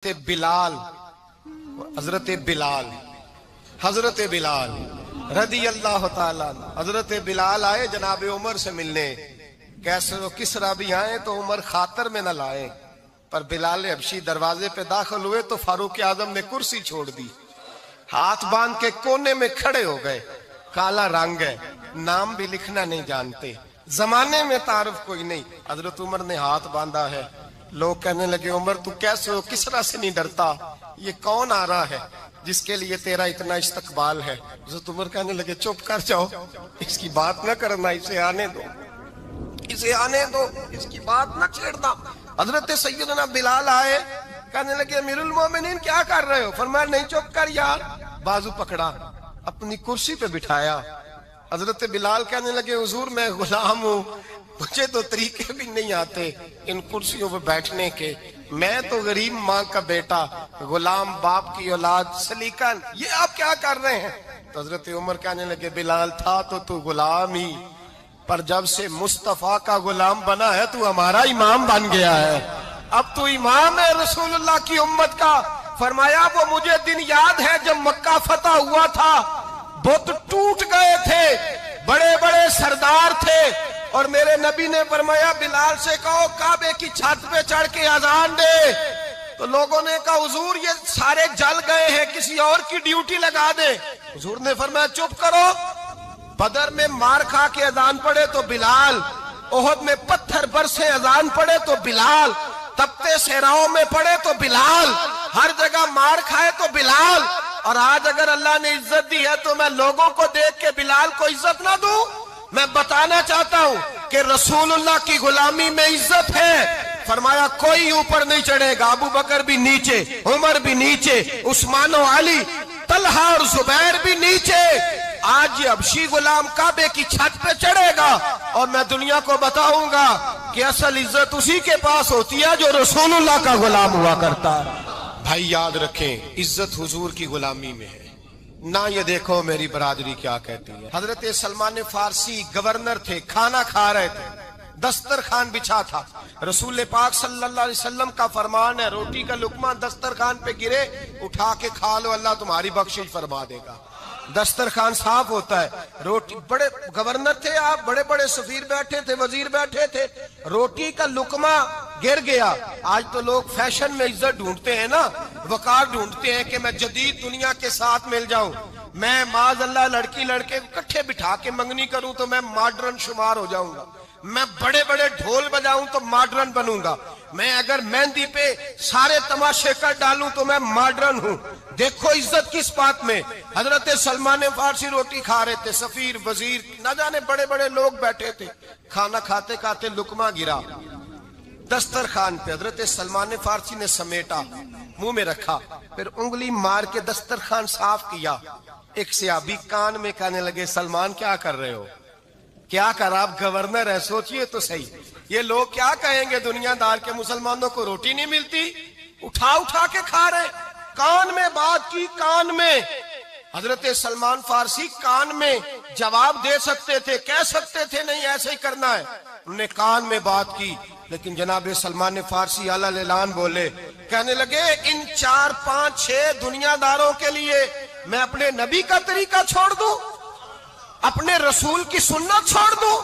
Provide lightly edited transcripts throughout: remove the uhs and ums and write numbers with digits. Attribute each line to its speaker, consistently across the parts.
Speaker 1: حضرت بلال رضی اللہ تعالیٰ حضرت بلال آئے جناب عمر سے ملنے. کیسے کسرا بھی آئے تو عمر خاطر میں نہ لائے، پر بلال حبشی دروازے پہ داخل ہوئے تو فاروق اعظم نے کرسی چھوڑ دی، ہاتھ باندھ کے کونے میں کھڑے ہو گئے. کالا رنگ ہے، نام بھی لکھنا نہیں جانتے، زمانے میں تعارف کوئی نہیں. حضرت عمر نے ہاتھ باندھا ہے. لوگ کہنے لگے عمر تو کیسے ہو، کسرا سے نہیں ڈرتا، یہ کون آ رہا ہے جس کے لیے تیرا اتنا استقبال ہے؟ حضرت عمر کہنے لگے چپ کر جاؤ، اس کی بات نہ کرنا، اسے آنے دو، اسے آنے دو، اس کی بات نہ چھیڑنا. حضرت سیدنا بلال آئے، کہنے لگے امیر المومنین کیا کر رہے ہو؟ فرمایا نہیں چپ کر یار. بازو پکڑا، اپنی کرسی پہ بٹھایا. حضرت بلال کہنے لگے حضور میں غلام ہوں، مجھے تو طریقے بھی نہیں آتے ان کرسیوں پہ بیٹھنے کے، میں تو غریب ماں کا بیٹا، غلام باپ کی اولاد، سلیقہ، یہ آپ کیا کر رہے ہیں؟ تو حضرت عمر کہنے لگے بلال تھا تو غلام ہی، پر جب سے مصطفیٰ کا غلام بنا ہے تو ہمارا امام بن گیا ہے، اب تو امام ہے رسول اللہ کی امت کا. فرمایا وہ مجھے دن یاد ہے جب مکہ فتح ہوا تھا، بت ٹوٹ گئے تھے، بڑے بڑے سردار تھے، اور میرے نبی نے فرمایا بلال سے کہو کعبے کی چھت پہ چڑھ کے اذان دے. تو لوگوں نے کہا حضور یہ سارے جل گئے ہیں، کسی اور کی ڈیوٹی لگا دے. حضور نے فرمایا چپ کرو. بدر میں مار کھا کے اذان پڑے تو بلال، احد میں پتھر برسے اذان پڑے تو بلال، تپتے صحراؤں میں پڑے تو بلال، ہر جگہ مار کھائے تو بلال. اور آج اگر اللہ نے عزت دی ہے تو میں لوگوں کو دیکھ کے بلال کو عزت نہ دوں؟ میں بتانا چاہتا ہوں کہ رسول اللہ کی غلامی میں عزت ہے. فرمایا کوئی اوپر نہیں چڑھے گا، ابو بکر بھی نیچے، عمر بھی نیچے، عثمان و علی، طلحہ اور زبیر بھی نیچے. آج یہ حبشی غلام کعبے کی چھت پہ چڑھے گا اور میں دنیا کو بتاؤں گا کہ اصل عزت اسی کے پاس ہوتی ہے جو رسول اللہ کا غلام ہوا کرتا ہے. بھائی یاد رکھیں عزت حضور کی غلامی میں ہے، نہ یہ دیکھو میری برادری کیا کہتی ہے. حضرت سلمان فارسی گورنر تھے، کھانا کھا رہے تھے، دسترخوان بچھا تھا. رسول پاک صلی اللہ علیہ وسلم کا فرمان ہے روٹی کا لقمہ دسترخوان پہ گرے اٹھا کے کھا لو، اللہ تمہاری بخشش فرما دے گا. دسترخوان صاف ہوتا ہے. روٹی، بڑے گورنر تھے آپ، بڑے بڑے سفیر بیٹھے تھے، وزیر بیٹھے تھے، روٹی کا لقمہ گر گیا. آج تو لوگ فیشن میں عزت ڈھونڈتے ہیں نا، وقار ڈھونڈتے ہیں کہ میں جدید دنیا کے ساتھ مل جاؤں، میں معاذ اللہ لڑکی لڑکے اکٹھے بٹھا کے منگنی کروں تو میں ماڈرن شمار ہو جاؤں گا، میں بڑے بڑے ڈھول بجاؤں تو ماڈرن بنوں گا، میں اگر مہندی پہ سارے تماشے کر ڈالوں تو میں ماڈرن ہوں. دیکھو عزت کس بات میں. حضرت سلمان فارسی روٹی کھا رہے تھے، سفیر، وزیر، نہ جانے بڑے بڑے لوگ بیٹھے تھے. کھانا کھاتے کھاتے لقمہ گرا دسترخوان پہ. حضرت سلمان فارسی نے سمیٹا، منہ میں رکھا، پھر انگلی مار کے دسترخوان صاف کیا. ایک صحابی کان میں کہنے لگے سلمان کیا کر رہے ہو؟ کیا کر، آپ گورنر ہے، سوچئے تو صحیح، یہ لوگ کیا کہیں گے دنیا دار کے مسلمانوں کو روٹی نہیں ملتی، اٹھا اٹھا کے کھا رہے. کان میں بات کی، کان میں. حضرت سلمان فارسی کان میں جواب دے سکتے تھے، کہہ سکتے تھے نہیں ایسے ہی کرنا ہے، انہوں نے کان میں بات کی. لیکن جناب سلمان فارسی اعلیٰ اعلان بولے، کہنے لگے ان 4 5 6 دنیا داروں کے لیے میں اپنے نبی کا طریقہ چھوڑ دوں، اپنے رسول کی سنت چھوڑ دوں؟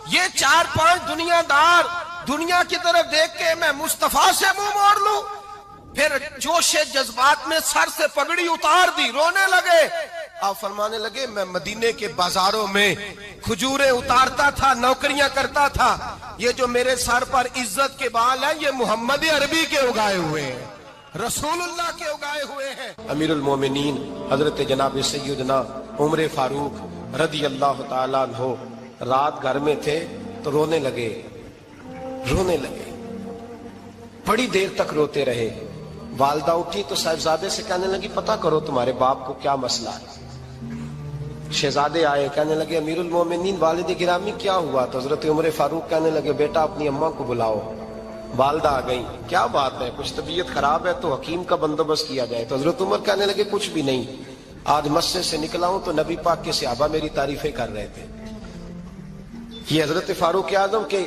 Speaker 1: یہ 4 5 دنیا دار دنیا کی طرف دیکھ کے میں مصطفیٰ سے منہ موڑ لوں؟ پھر جوش جذبات میں سر سے پگڑی اتار دی، رونے لگے. آپ فرمانے لگے میں مدینے کے بازاروں میں کھجوریں اتارتا تھا، نوکریاں کرتا تھا، یہ جو میرے سر پر عزت کے بال ہیں یہ محمد عربی کے اگائے ہوئے ہیں، رسول اللہ کے اگائے ہوئے ہیں. امیر المومنین حضرت جناب سیدنا عمر فاروق رضی اللہ تعالیٰ عنہ رات گھر میں تھے تو رونے لگے، بڑی دیر تک روتے رہے. والدہ اٹھی تو صاحبزادے سے کہنے لگی پتہ کرو تمہارے باپ کو کیا مسئلہ ہے. شہزادے آئے، کہنے لگے امیر المومنین والد گرامی کیا ہوا؟ تو حضرت عمر فاروق کہنے لگے بیٹا اپنی اماں کو بلاؤ. والدہ آ گئی، کیا بات ہے؟ کچھ طبیعت خراب ہے تو حکیم کا بندوبست کیا جائے. تو حضرت عمر کہنے لگے کچھ بھی نہیں، آج مسجد سے نکلا ہوں تو نبی پاک کے صحابہ میری تعریفیں کر رہے تھے. یہ حضرت فاروق اعظم کے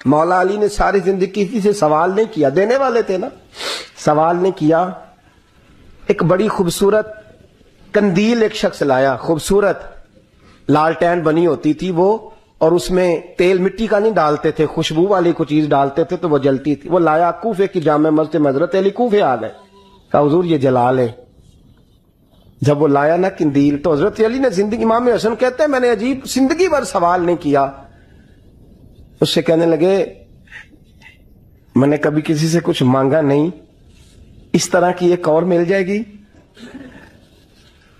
Speaker 2: مولا علی نے ساری زندگی کسی سے سوال نہیں کیا, دینے والے تھے نا, سوال نہیں کیا. ایک بڑی خوبصورت قندیل ایک شخص لایا, خوبصورت لالٹین بنی ہوتی تھی وہ, اور اس میں تیل مٹی کا نہیں ڈالتے تھے, خوشبو والی کوئی چیز ڈالتے تھے تو وہ جلتی تھی. وہ لایا کوفے کی جامع مسجد میں, حضرت علی کوفے آ گئے, کہا حضور یہ جلا لے. جب وہ لایا نا قندیل تو حضرت علی نے زندگی, امام حسن کہتے ہیں میں نے عجیب زندگی بھر سوال نہیں کیا. اس سے کہنے لگے میں نے کبھی کسی سے کچھ مانگا نہیں, اس طرح کی ایک اور مل جائے گی.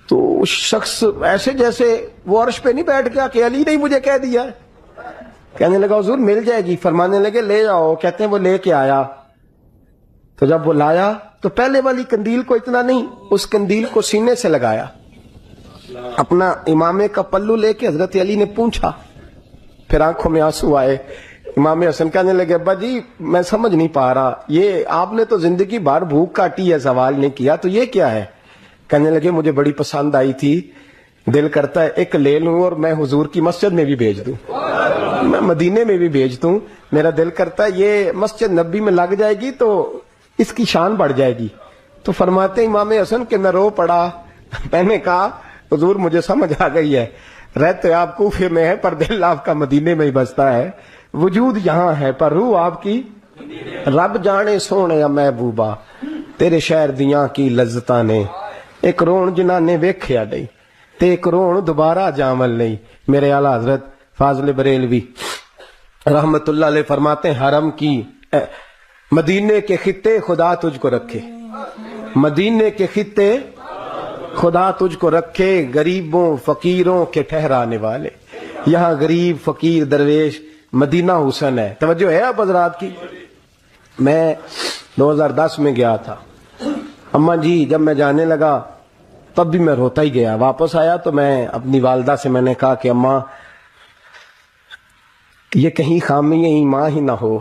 Speaker 2: تو اس شخص ایسے جیسے وہ عرش پہ نہیں بیٹھ گیا کہ علی نے مجھے کہہ دیا. کہنے لگا حضور مل جائے گی. فرمانے لگے لے آؤ. کہتے ہیں وہ لے کے آیا. تو جب وہ لایا تو پہلے والی قندیل کو اتنا نہیں, اس قندیل کو سینے سے لگایا, اپنا امامے کا پلو لے کے حضرت علی نے پوچھا. پھر آنکھوں میں آنسو آئے. امام حسن کہنے لگے ابا جی میں سمجھ نہیں پا رہا, یہ آپ نے تو زندگی بھر بھوک کاٹی ہے, سوال نہیں کیا, تو یہ کیا ہے؟ کہنے لگے مجھے بڑی پسند آئی تھی, دل کرتا ہے ایک لے لوں اور میں حضور کی مسجد میں بھی بھیج دوں, میں مدینے میں بھی بھیج دوں. میرا دل کرتا ہے یہ مسجد نبی میں لگ جائے گی تو اس کی شان بڑھ جائے گی. تو فرماتے امام حسن کہ میں رو پڑا. میں نے کہا حضور مجھے سمجھ آ گئی ہے, رہتے آپ کوفے میں ہے پر دل آپ کا مدینے میں ہی بستا ہے, وجود یہاں ہے پر روح آپ کی. رب جانے سونے محبوبہ تیرے شہر دیاں کی لذتاں نے, ایک رون جنہاں نے ویکھیا نہیں تے ایک رون دوبارہ جامل نہیں. میرے اعلیٰ حضرت فاضل بریلوی رحمت اللہ علیہ فرماتے ہیں حرم کی مدینے کے خطے خدا تجھ کو رکھے, مدینے کے خطے خدا تجھ کو رکھے, غریبوں فقیروں کے ٹھہرانے والے. یہاں غریب فقیر درویش مدینہ حسن ہے. توجہ ہے اب حضرات کی. میں 2010 میں گیا تھا, اماں جی جب میں جانے لگا تب بھی میں روتا ہی گیا. واپس آیا تو میں اپنی والدہ سے میں نے کہا کہ اماں یہ کہیں خامی ایمان ہی نہ ہو.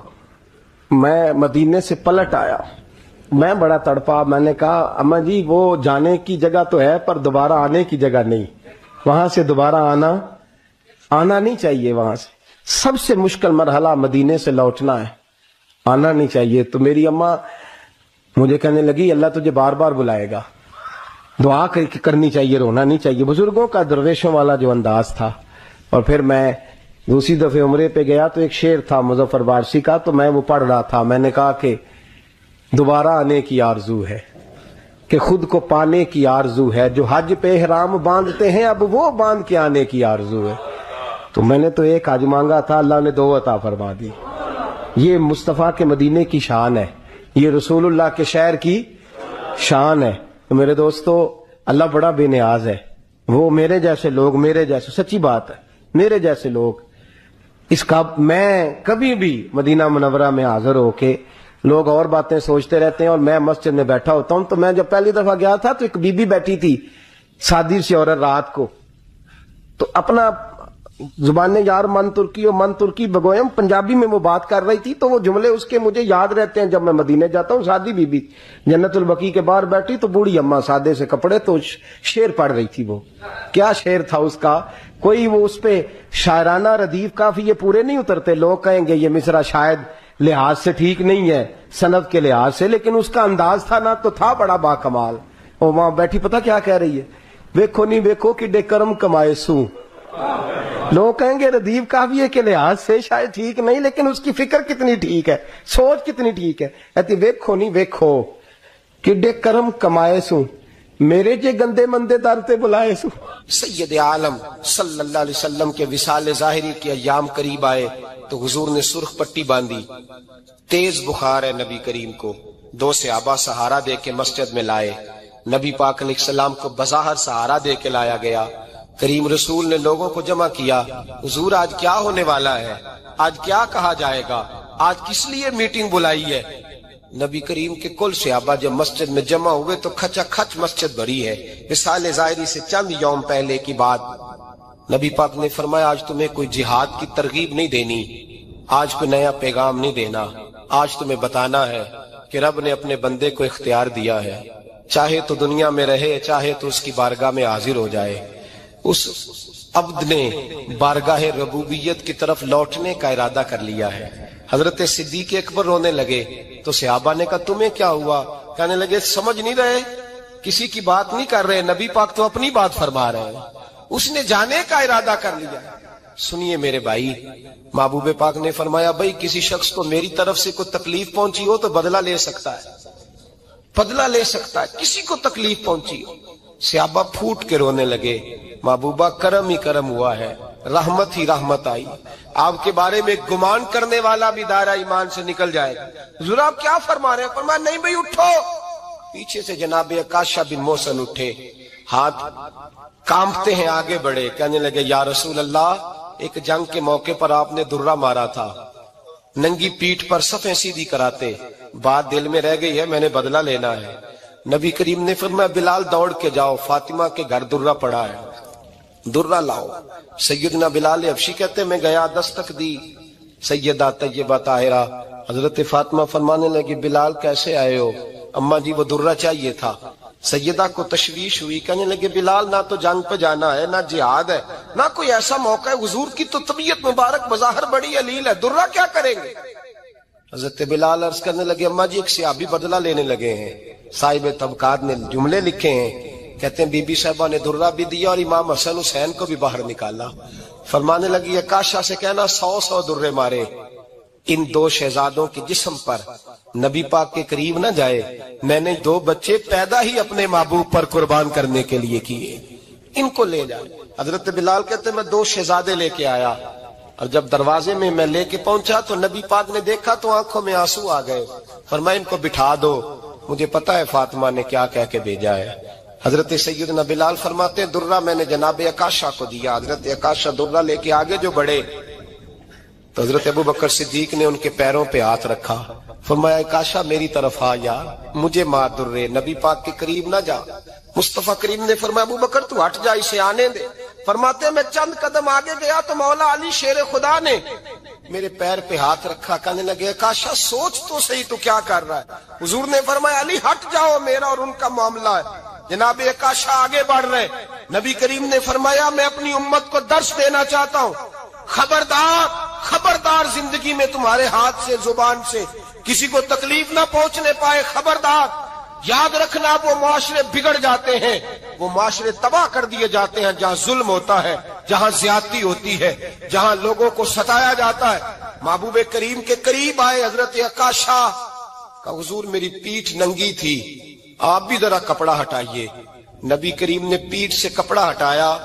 Speaker 2: میں مدینے سے پلٹ آیا, میں بڑا تڑپا. میں نے کہا اماں جی وہ جانے کی جگہ تو ہے پر دوبارہ آنے کی جگہ نہیں, وہاں سے دوبارہ آنا نہیں چاہیے. وہاں سے سب سے مشکل مرحلہ مدینے سے لوٹنا ہے, آنا نہیں چاہیے. تو میری اماں مجھے کہنے لگی اللہ تجھے بار بار بلائے گا, دعا کرنی چاہیے, رونا نہیں چاہیے. بزرگوں کا درویشوں والا جو انداز تھا. اور پھر میں دوسری دفعہ عمرے پہ گیا تو ایک شعر تھا مظفر وارسی کا, تو میں وہ پڑھ رہا تھا. میں نے کہا کہ دوبارہ آنے کی آرزو ہے, کہ خود کو پانے کی آرزو ہے, جو حج پہ احرام باندھتے ہیں اب وہ باندھ کے آنے کی آرزو ہے. تو میں نے تو ایک حج مانگا تھا, اللہ نے 2 عطا فرما دی. یہ مصطفیٰ کے مدینے کی شان ہے, یہ رسول اللہ کے شہر کی شان ہے. تو میرے دوستو اللہ بڑا بے نیاز ہے. وہ میرے جیسے لوگ, میرے جیسے, سچی بات ہے, میرے جیسے لوگ اس کا, میں کبھی بھی مدینہ منورہ میں حاضر ہو کے لوگ اور باتیں سوچتے رہتے ہیں اور میں مسجد میں بیٹھا ہوتا ہوں. تو میں جب پہلی دفعہ گیا تھا تو ایک بی بی بیٹھی تھی, سادی سی عورت, رات کو, تو اپنا زبان یار من ترکی بگویم پنجابی میں وہ بات کر رہی تھی. تو وہ جملے اس کے مجھے یاد رہتے ہیں جب میں مدینے جاتا ہوں. سادی بی بی جنت البقیع کے باہر بیٹھی, تو بوڑھی اماں سادے سے کپڑے, تو شعر پڑھ رہی تھی. وہ کیا شعر تھا اس کا, کوئی وہ اس پہ شاعرانہ ردیف کافی یہ پورے نہیں اترتے. لوگ کہیں گے یہ مصرع شاید لحاظ سے ٹھیک نہیں ہے, سند کے لحاظ سے, لیکن اس کا انداز تھا نا تو تھا بڑا با کمال. وہ وہاں بیٹھی پتہ کیا کہہ رہی ہے, ویکھو نہیں ویکھو کہ ڈے کرم کمائے سوں. لوگ کہیں گے ردیف کافی کے لحاظ سے شاید ٹھیک نہیں, لیکن اس کی فکر کتنی ٹھیک ہے, سوچ کتنی ٹھیک ہے. کہتی ویکھو نہیں ویکھو کہ ڈے کرم کمائے سوں, میرے جے گندے مندے در تے بلائے سوں.
Speaker 1: سید عالم صلی اللہ علیہ وسلم کے وصال ظاہری کے ایام قریب آئے تو حضور نے سرخ پٹی باندھی. تیز بخار ہے نبی کریم کو, 2 صحابہ سہارا دے کے مسجد میں لائے. نبی پاک علیہ السلام کو بظاہر سہارا دے کے لایا گیا. کریم رسول نے لوگوں کو جمع کیا, حضور آج کیا ہونے والا ہے, آج کیا کہا جائے گا, آج کس لیے میٹنگ بلائی ہے. نبی کریم کے کل صحابہ جب مسجد میں جمع ہوئے تو کھچا کھچ مسجد بھری ہے. وصال ظاہری سے چند یوم پہلے کی بات. نبی پاک نے فرمایا آج تمہیں کوئی جہاد کی ترغیب نہیں دینی, آج کوئی نیا پیغام نہیں دینا, آج تمہیں بتانا ہے کہ رب نے اپنے بندے کو اختیار دیا ہے, چاہے تو دنیا میں رہے چاہے تو اس کی بارگاہ میں حاضر ہو جائے. اس عبد نے بارگاہ ربوبیت کی طرف لوٹنے کا ارادہ کر لیا ہے. حضرت صدیق اکبر رونے لگے تو صحابہ نے کہا تمہیں کیا ہوا؟ کہنے لگے سمجھ نہیں رہے، کسی کی بات نہیں کر رہے، نبی پاک تو اپنی بات فرما رہے ہیں، اس نے جانے کا ارادہ کر لیا۔ سنیے میرے بھائی، محبوب پاک نے فرمایا بھائی کسی شخص کو میری طرف سے کوئی تکلیف پہنچی ہو تو بدلہ لے سکتا ہے، بدلہ لے سکتا ہے، کسی کو تکلیف پہنچی ہو۔ صحابہ پھوٹ کے رونے لگے، محبوبہ کرم ہی کرم ہوا ہے، رحمت ہی رحمت آئی، آپ کے بارے میں گمان کرنے والا بھی دائرہ ایمان سے نکل جائے گا۔ حضور آپ کیا فرما رہے ہیں؟ فرمایا نہیں بھائی اٹھو۔ پیچھے سے جناب عکاشہ بن محصن اٹھے، ہاتھ کانپتے ہیں، آگے بڑھے، کہنے لگے یا رسول اللہ، ایک جنگ کے موقع پر آپ نے درہ مارا تھا، ننگی پیٹھ پر صفیں سیدھی کراتے، بات دل میں رہ گئی ہے، میں نے بدلہ لینا ہے۔ نبی کریم نے فرمایا بلال دوڑ کے جاؤ، فاطمہ کے گھر درہ پڑا ہے، درہ لاؤ۔ سیدنا بلال حبشی کہتے میں گیا، دستک دی، سیدہ طیبہ طاہرہ حضرت فاطمہ فرمانے لگی بلال کیسے آئے ہو؟ اماں جی وہ درہ چاہیے تھا۔ سیدہ کو تشویش ہوئی، کہنے لگے بلال نہ تو جنگ پہ جانا ہے، نہ جہاد ہے، نہ کوئی ایسا موقع ہے، حضور کی تو طبیعت مبارک بظاہر بڑی علیل ہے، درہ کیا کریں گے؟ حضرت بلال عرض کرنے لگے اماں جی ایک صحابی بدلہ لینے لگے ہیں، صاحب طبقات نے جملے لکھے ہیں، کہتے ہیں بی بی صاحبہ نے درہ بھی دیا اور امام حسن حسین کو بھی باہر نکالا۔ فرمانے لگی عکاشہ سے کہنا 100 درے مارے، ان دو شہزادوں کے جسم پر نبی پاک کے قریب نہ جائے، میں نے 2 بچے پیدا ہی اپنے محبوب پر قربان کرنے کے لیے کیے، ان کو لے جائے۔ حضرت بلال کہتے میں 2 شہزادے لے کے آیا، اور جب دروازے میں میں لے کے پہنچا تو نبی پاک نے دیکھا تو آنکھوں میں آنسو آ گئے، فرمایا ان کو بٹھا دو، مجھے پتا ہے فاطمہ نے کیا کہہ کے بھیجا ہے۔ حضرت سیدنا بلال فرماتے ہیں درہ میں نے جناب عکاشہ کو دیا، حضرت عکاشہ درہ لے کے آگے جو بڑھے تو حضرت ابوبکر صدیق نے ان کے پیروں پہ ہاتھ رکھا، فرمایا عکاشہ میری طرف آ یار، مجھے مار درے، نبی پاک کے قریب نہ جا۔ مصطفیٰ کریم نے فرمایا ابوبکر تو ہٹ جا، اسے آنے دے۔ فرماتے ہیں میں چند قدم آگے گیا تو مولا علی شیر خدا نے میرے پیر پہ ہاتھ رکھا، کہنے لگے عکاشہ سوچ تو صحیح تو کیا کر رہا ہے؟ حضور نے فرمایا علی ہٹ جاؤ، میرا اور ان کا معاملہ ہے۔ جناب عکاشہ آگے بڑھ رہے، نبی کریم نے فرمایا میں اپنی امت کو درس دینا چاہتا ہوں، خبردار خبردار زندگی میں تمہارے ہاتھ سے زبان سے کسی کو تکلیف نہ پہنچنے پائے، خبردار۔ یاد رکھنا وہ معاشرے بگڑ جاتے ہیں، وہ معاشرے تباہ کر دیے جاتے ہیں جہاں ظلم ہوتا ہے، جہاں زیادتی ہوتی ہے، جہاں لوگوں کو ستایا جاتا ہے۔ محبوب کریم کے قریب آئے حضرت عکاشہ کا، حضور میری پیٹھ ننگی تھی، آپ بھی ذرا کپڑا ہٹائیے۔ نبی کریم نے پیٹھ سے کپڑا ہٹایا،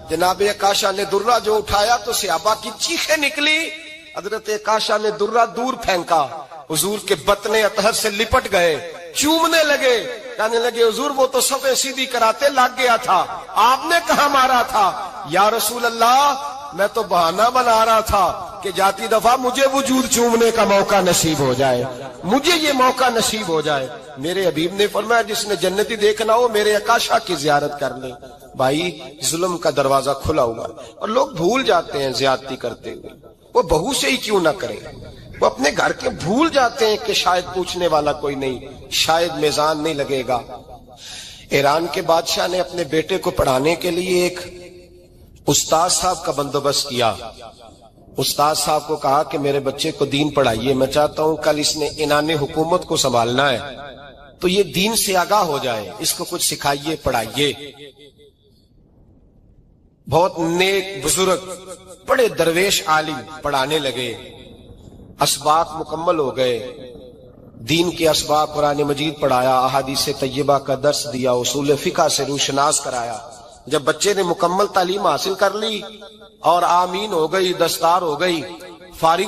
Speaker 1: جناب عکاشہ نے درہ جو اٹھایا تو صحابہ کی چیخیں نکلی، حضرت عکاشہ نے درہ دور پھینکا، حضور کے بطن اطہر سے لپٹ گئے، چومنے لگے، کہنے لگے حضور وہ تو صفیں سیدھی کراتے لگ گیا تھا، آپ نے کہاں مارا تھا؟ یا رسول اللہ میں تو بہانہ بنا رہا تھا کہ جاتی دفعہ مجھے وجود چومنے کا موقع نصیب ہو جائے، مجھے یہ موقع نصیب ہو جائے۔ میرے حبیب نے فرمایا جس نے جنتی دیکھنا ہو میرے عکاشہ کی زیارت کر لے۔ بھائی ظلم کا دروازہ کھلا ہوا ہے اور لوگ بھول جاتے ہیں زیادتی کرتے ہوئے، وہ بہو سے ہی کیوں نہ کرے، وہ اپنے گھر کے بھول جاتے ہیں کہ شاید پوچھنے والا کوئی نہیں، شاید میزان نہیں لگے گا۔ ایران کے بادشاہ نے اپنے بیٹے کو پڑھانے کے لیے ایک استاد صاحب کا بندوبست کیا۔ استاد صاحب کو کہا کہ میرے بچے کو دین پڑھائیے، میں چاہتا ہوں کل اس نے عنان حکومت کو سنبھالنا ہے تو یہ دین سے آگاہ ہو جائے، اس کو کچھ سکھائیے پڑھائیے۔ بہت نیک بزرگ بڑے درویش عالم پڑھانے لگے، اسباق مکمل ہو گئے، دین کے اسباق قرآن مجید پڑھایا، احادیث طیبہ کا درس دیا، اصول فقہ سے روشناس کرایا۔ جب بچے نے مکمل تعلیم حاصل کر لی اور آمین ہو گئی، دستار ہو گئی، فارغ